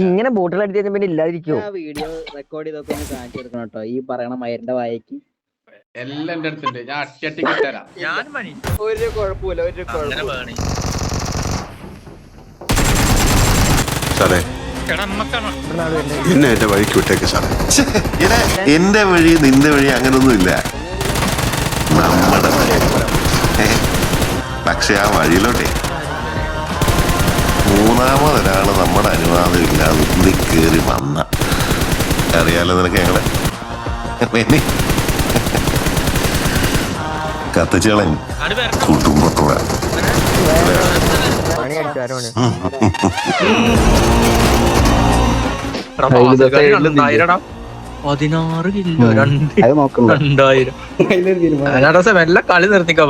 ഇങ്ങനെ ബോട്ടുകൾ അടിച്ചു പിന്നെ ഇല്ലാതിരിക്കോ? വീഡിയോ റെക്കോർഡ് ചെയ്തൊക്കെ ഒന്ന് കാണിച്ചു കൊടുക്കണം കേട്ടോ ഈ പറയണ മയന്റെ വായക്ക്. എല്ലാം എന്റെ അടുത്തുണ്ട്. ഞാൻ അട്ടിയട്ടിക്ക് തരാം. ഒരു കുഴപ്പമില്ല, ഒരു കുഴപ്പമില്ല. സാറേ എന്നെ എന്റെ വഴിക്ക് വിട്ടേക്ക് സാറേ. എന്റെ വഴി നിന്റെ വഴി അങ്ങനൊന്നും ഇല്ല, നമ്മുടെ വഴി. പക്ഷെ ആ വഴിയിലോട്ടെ മൂന്നാമതൊരാള് നമ്മുടെ അനുവാദം ഇല്ലാതെ ഉന്തി കയറി വന്ന അറിയാലോ നിനക്ക് ഞങ്ങളെ കത്തിച്ചളൻ കുടുംബത്തോടെ. $16 കിലോ 2000 വല്ല കളി നിർത്തിക്കോ.